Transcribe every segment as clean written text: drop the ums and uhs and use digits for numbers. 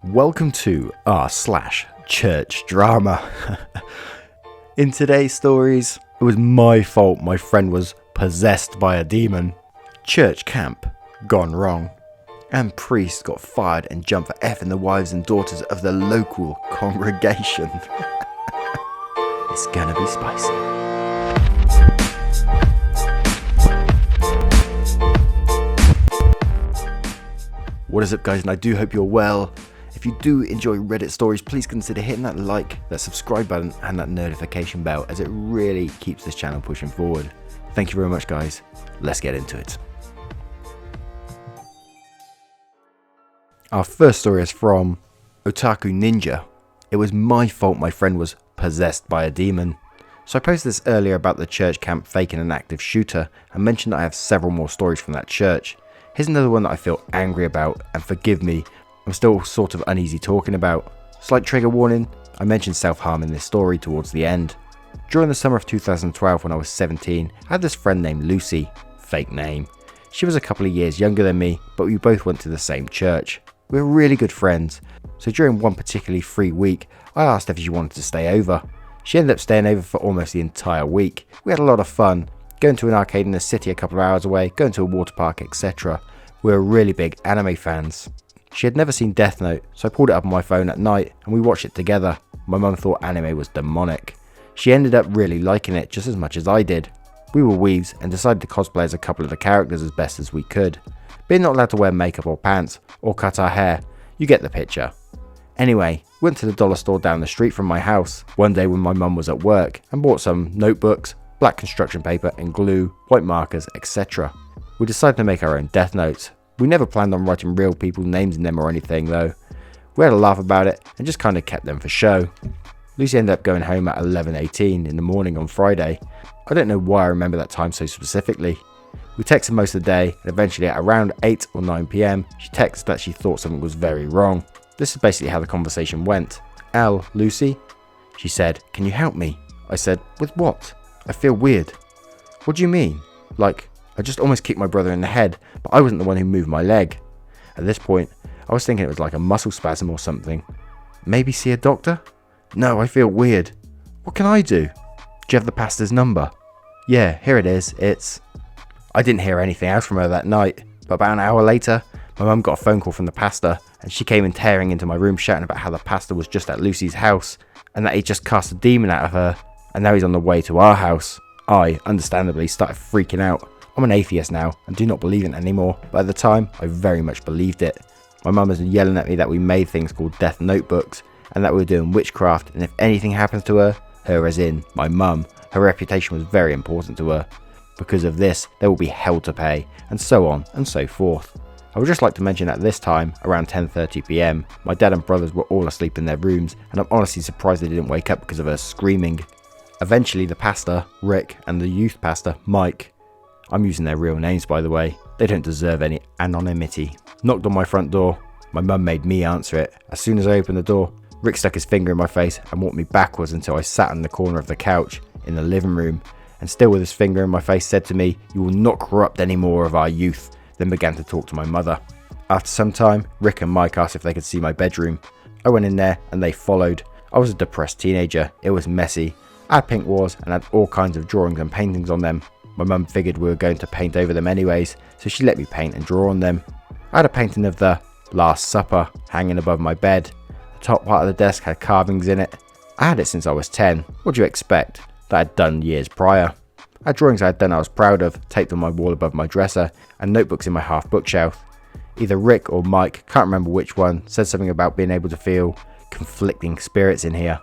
Welcome to r/ChurchDrama. In today's stories, it was my fault my friend was possessed by a demon. Church camp gone wrong. And priest got fired and jumped for effing the wives and daughters of the local congregation. It's gonna be spicy. What is up, guys, and I do hope you're well. If you do enjoy Reddit stories, please consider hitting that like, that subscribe button and that notification bell, as it really keeps this channel pushing forward. Thank you very much, guys. Let's get into it. Our first story is from Otaku Ninja. It was my fault my friend was possessed by a demon. So I posted this earlier about the church camp faking an active shooter and mentioned that I have several more stories from that church. Here's another one that I feel angry about, and forgive me, I'm still sort of uneasy talking about. Slight trigger warning, I mentioned self-harm in this story towards the end. During the summer of 2012 when I was 17, I had this friend named Lucy, fake name. She was a couple of years younger than me, but we both went to the same church. We were really good friends, so during one particularly free week, I asked if she wanted to stay over. She ended up staying over for almost the entire week. We had a lot of fun, going to an arcade in the city a couple of hours away, going to a water park, etc. We were really big anime fans. She had never seen Death Note, so I pulled it up on my phone at night and we watched it together. My mum thought anime was demonic. She ended up really liking it just as much as I did. We were weaves and decided to cosplay as a couple of the characters as best as we could. Being not allowed to wear makeup or pants, or cut our hair, you get the picture. Anyway, went to the dollar store down the street from my house one day when my mum was at work and bought some notebooks, black construction paper and glue, white markers, etc. We decided to make our own Death Notes. We never planned on writing real people's names in them or anything though. We had a laugh about it and just kind of kept them for show. Lucy ended up going home at 11:18 in the morning on Friday. I don't know why I remember that time so specifically. We texted most of the day, and eventually at around 8 or 9 PM, she texted that she thought something was very wrong. This is basically how the conversation went. Lucy? She said, "Can you help me?" I said, "With what? I feel weird." "What do you mean?" "Like, I just almost kicked my brother in the head, but I wasn't the one who moved my leg." At this point, I was thinking it was like a muscle spasm or something. "Maybe see a doctor?" "No, I feel weird." "What can I do?" "Do you have the pastor's number?" "Yeah, here it is, it's..." I didn't hear anything else from her that night, but about an hour later, my mum got a phone call from the pastor, and she came in tearing into my room shouting about how the pastor was just at Lucy's house, and that he just cast a demon out of her, and now he's on the way to our house. I, understandably, started freaking out. I'm an atheist now and do not believe in it anymore, but at the time I very much believed it. My mum was yelling at me that we made things called death notebooks and that we were doing witchcraft, and if anything happens to her as in my mum, her reputation was very important to her. Because of this, there will be hell to pay, and so on and so forth. I would just like to mention at this time, around 10:30 PM, my dad and brothers were all asleep in their rooms, and I'm honestly surprised they didn't wake up because of her screaming. Eventually the pastor, Rick, and the youth pastor, Mike, I'm using their real names by the way, they don't deserve any anonymity, knocked on my front door. My mum made me answer it. As soon as I opened the door, Rick stuck his finger in my face and walked me backwards until I sat in the corner of the couch in the living room, and still with his finger in my face said to me, "You will not corrupt any more of our youth," then began to talk to my mother. After some time, Rick and Mike asked if they could see my bedroom. I went in there and they followed. I was a depressed teenager, it was messy. I had pink walls and had all kinds of drawings and paintings on them. My mum figured we were going to paint over them anyways, so she let me paint and draw on them. I had a painting of the Last Supper hanging above my bed. The top part of the desk had carvings in it. I had it since I was 10, what do you expect? That I'd done years prior. I had drawings I had done I was proud of, taped on my wall above my dresser, and notebooks in my half bookshelf. Either Rick or Mike, can't remember which one, said something about being able to feel conflicting spirits in here.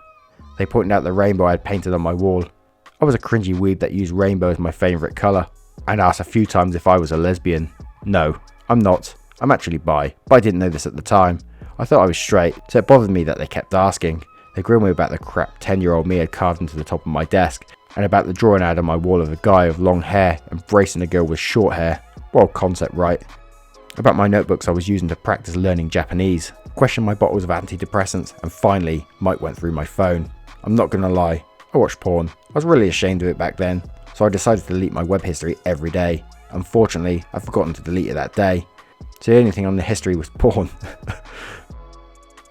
They pointed out the rainbow I had painted on my wall. I was a cringy weeb that used rainbow as my favourite colour, and asked a few times if I was a lesbian. No, I'm not. I'm actually bi, but I didn't know this at the time. I thought I was straight, so it bothered me that they kept asking. They grilled me about the crap 10-year-old me had carved into the top of my desk, and about the drawing I had on my wall of a guy with long hair embracing a girl with short hair. Well, concept right. About my notebooks I was using to practice learning Japanese, questioned my bottles of antidepressants, and finally, Mike went through my phone. I'm not gonna lie, I watched porn. I was really ashamed of it back then, so I decided to delete my web history every day. Unfortunately, I'd forgotten to delete it that day, so the only thing on the history was porn.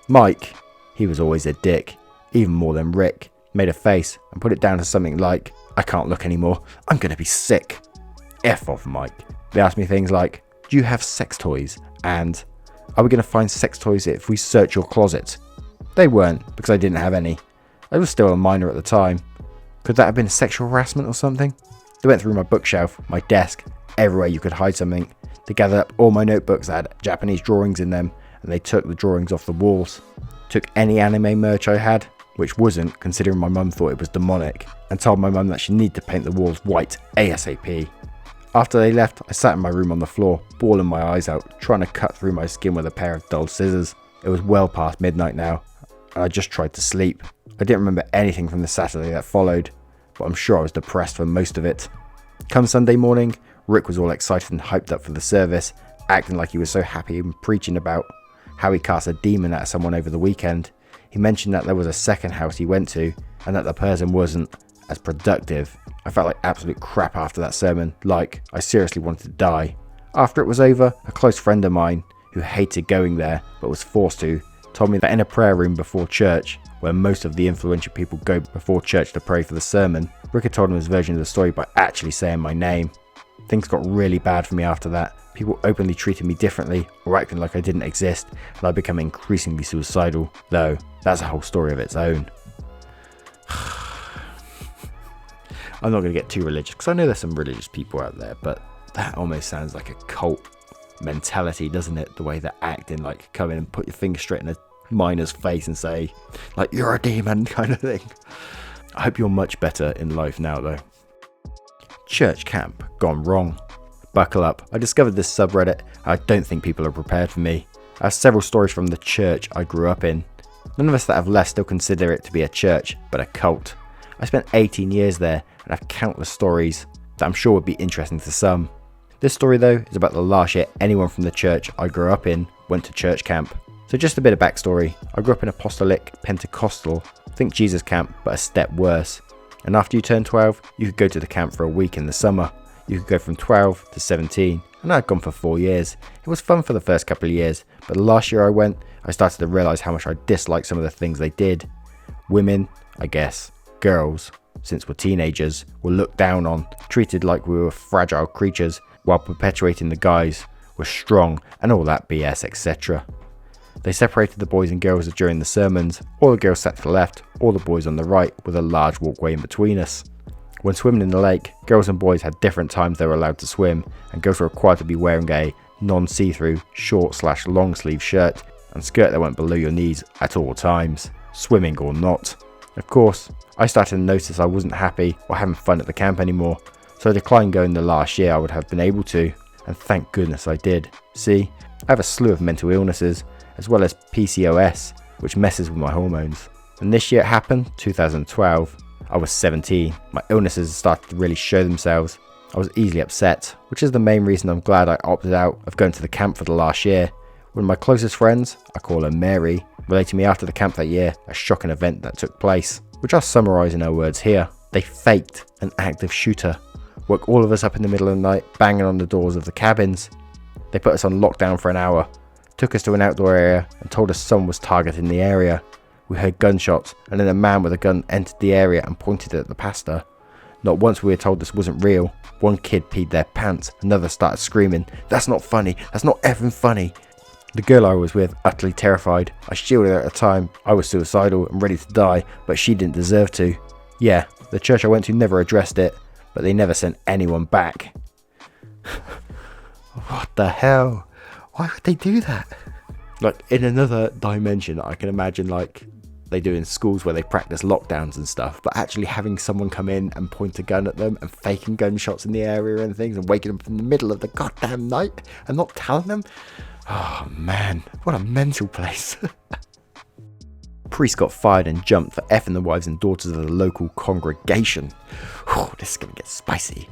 Mike, he was always a dick, even more than Rick, made a face and put it down to something like, I can't look anymore, I'm gonna be sick. F off, Mike. They asked me things like, do you have sex toys? And, are we gonna find sex toys if we search your closet? They weren't, because I didn't have any. I was still a minor at the time. Could that have been sexual harassment or something? They went through my bookshelf, my desk, everywhere you could hide something. They gathered up all my notebooks that had Japanese drawings in them, and they took the drawings off the walls. Took any anime merch I had, which wasn't, considering my mum thought it was demonic, and told my mum that she needed to paint the walls white ASAP. After they left, I sat in my room on the floor, bawling my eyes out, trying to cut through my skin with a pair of dull scissors. It was well past midnight now, and I just tried to sleep. I didn't remember anything from the Saturday that followed, but I'm sure I was depressed for most of it. Come Sunday morning, Rick was all excited and hyped up for the service, acting like he was so happy and preaching about how he cast a demon at someone over the weekend. He mentioned that there was a second house he went to, and that the person wasn't as productive. I felt like absolute crap after that sermon, like I seriously wanted to die. After it was over, a close friend of mine, who hated going there but was forced to, told me that in a prayer room before church, where most of the influential people go before church to pray for the sermon, Rick had told him his version of the story by actually saying my name. Things got really bad for me after that. People openly treated me differently or acting like I didn't exist, and I became increasingly suicidal, though that's a whole story of its own. I'm not going to get too religious, because I know there's some religious people out there, but that almost sounds like a cult mentality, doesn't it? The way they're acting, like come in and put your finger straight in a miner's face and say, like, you're a demon kind of thing. I hope you're much better in life now, though. Church camp gone wrong. Buckle up. I discovered this subreddit. I don't think people are prepared for me. I have several stories from the church I grew up in. None of us that have left still consider it to be a church, but a cult. I spent 18 years there and have countless stories that I'm sure would be interesting to some. This story though is about the last year anyone from the church I grew up in went to church camp. So just a bit of backstory. I grew up in apostolic Pentecostal, think Jesus camp, but a step worse. And after you turn 12, you could go to the camp for a week in the summer. You could go from 12 to 17, and I'd gone for 4 years. It was fun for the first couple of years, but the last year I went, I started to realise how much I disliked some of the things they did. Women, I guess, girls, since we're teenagers, were looked down on, treated like we were fragile creatures, while perpetuating the guys were strong and all that BS, etc. They separated the boys and girls during the sermons. All the girls sat to the left, all the boys on the right, with a large walkway in between us. When swimming in the lake, girls and boys had different times they were allowed to swim, and girls were required to be wearing a non-see-through short/long sleeve shirt and skirt that went below your knees at all times, swimming or not. Of course, I started to notice I wasn't happy or having fun at the camp anymore, so I declined going the last year I would have been able to, and thank goodness I did. See, I have a slew of mental illnesses, as well as PCOS, which messes with my hormones. And this year it happened, 2012. I was 17. My illnesses started to really show themselves. I was easily upset, which is the main reason I'm glad I opted out of going to the camp for the last year. One of my closest friends, I call her Mary, related to me after the camp that year a shocking event that took place, which I'll summarise in her words here. They faked an active shooter, woke all of us up in the middle of the night, banging on the doors of the cabins. They put us on lockdown for an hour, took us to an outdoor area and told us someone was targeting the area. We heard gunshots, and then a man with a gun entered the area and pointed it at the pastor. Not once were we told this wasn't real. One kid peed their pants, another started screaming, "That's not funny, that's not effing funny." The girl I was with, utterly terrified. I shielded her at the time. I was suicidal and ready to die, but she didn't deserve to. Yeah, the church I went to never addressed it, but they never sent anyone back. What the hell? Why would they do that? Like, in another dimension, I can imagine, like, they do in schools where they practice lockdowns and stuff, but actually having someone come in and point a gun at them and faking gunshots in the area and things and waking them up in the middle of the goddamn night and not telling them. Oh man, what a mental place. Priest got fired and jumped for effing the wives and daughters of the local congregation. Whew, this is going to get spicy.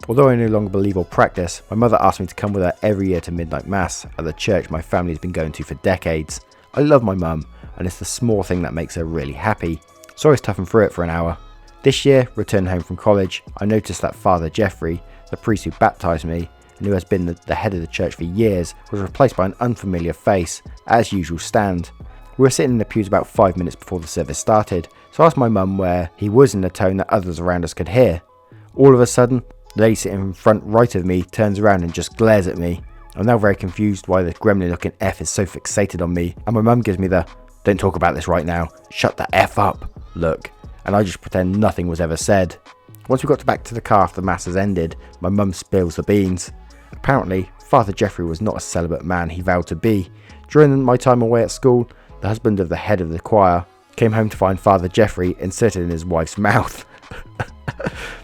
Although I no longer believe or practice, my mother asked me to come with her every year to midnight mass at the church my family has been going to for decades. I love my mum, and it's the small thing that makes her really happy, so I was toughing through it for an hour. This year, returning home from college, I noticed that Father Jeffrey, the priest who baptised me, and who has been the head of the church for years, was replaced by an unfamiliar face, as usual stand. We were sitting in the pews about 5 minutes before the service started, so I asked my mum where he was in a tone that others around us could hear. All of a sudden, the lady sitting in front right of me turns around and just glares at me. I'm now very confused why the gremlin looking F is so fixated on me, and my mum gives me the "don't talk about this right now, shut the F up" look, and I just pretend nothing was ever said. Once we got back to the car after the mass has ended, my mum spills the beans. Apparently, Father Jeffrey was not a celibate man he vowed to be. During my time away at school, the husband of the head of the choir came home to find Father Jeffrey inserted in his wife's mouth.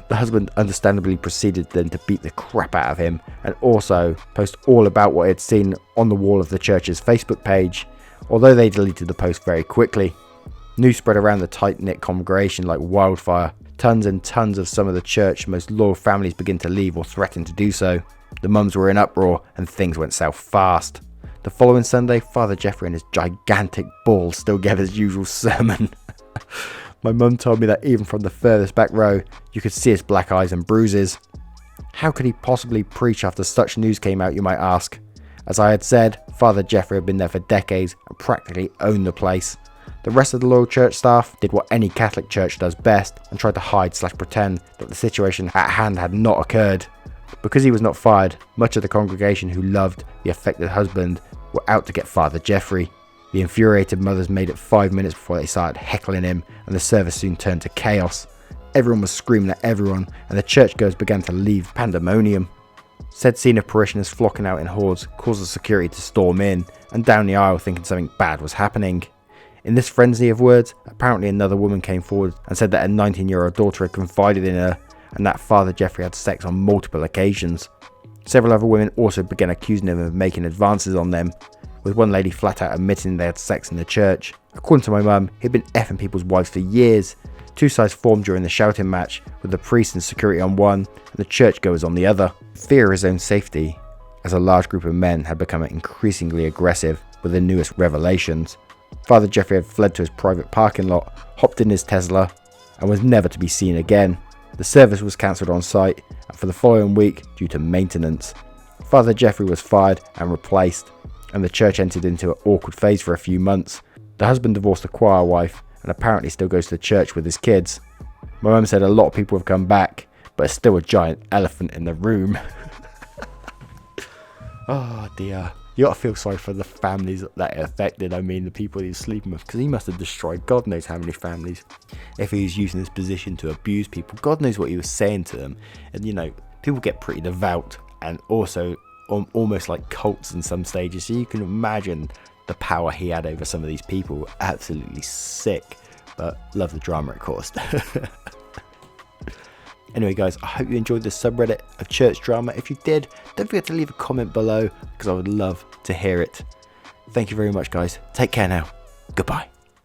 The husband understandably proceeded then to beat the crap out of him and also post all about what he had seen on the wall of the church's Facebook page, although they deleted the post very quickly. News spread around the tight-knit congregation like wildfire. Tons and tons of some of the church's most loyal families begin to leave or threaten to do so. The mums were in uproar and things went south fast. The following Sunday, Father Jeffrey and his gigantic balls still gave his usual sermon. My mum told me that even from the furthest back row, you could see his black eyes and bruises. How could he possibly preach after such news came out, you might ask? As I had said, Father Jeffrey had been there for decades and practically owned the place. The rest of the loyal church staff did what any Catholic church does best and tried to hide/pretend that the situation at hand had not occurred. Because he was not fired, much of the congregation who loved the affected husband were out to get Father Jeffrey. The infuriated mothers made it 5 minutes before they started heckling him, and the service soon turned to chaos. Everyone was screaming at everyone, and the churchgoers began to leave pandemonium. Said scene of parishioners flocking out in hordes caused the security to storm in and down the aisle thinking something bad was happening. In this frenzy of words, apparently another woman came forward and said that a 19-year-old daughter had confided in her and that Father Jeffrey had sex on multiple occasions. Several other women also began accusing him of making advances on them, with one lady flat out admitting they had sex in the church. According to my mum, he'd been effing people's wives for years. Two sides formed during the shouting match, with the priest and security on one and the churchgoers on the other. Fear of his own safety, as a large group of men had become increasingly aggressive with the newest revelations. Father Jeffrey had fled to his private parking lot, hopped in his Tesla, and was never to be seen again. The service was cancelled on site, and for the following week, due to maintenance, Father Jeffrey was fired and replaced, and the church entered into an awkward phase for a few months. The husband divorced the choir wife, and apparently still goes to church with his kids. My mum said a lot of people have come back, but it's still a giant elephant in the room. Oh dear. You gotta feel sorry for the families that it affected. I mean, the people he was sleeping with, because he must have destroyed God knows how many families. If he was using his position to abuse people, God knows what he was saying to them. And you know, people get pretty devout and also almost like cults in some stages. So you can imagine the power he had over some of these people. Absolutely sick, but love the drama it caused. Anyway guys, I hope you enjoyed this subreddit of church drama. If you did, don't forget to leave a comment below because I would love to hear it. Thank you very much guys. Take care now. Goodbye.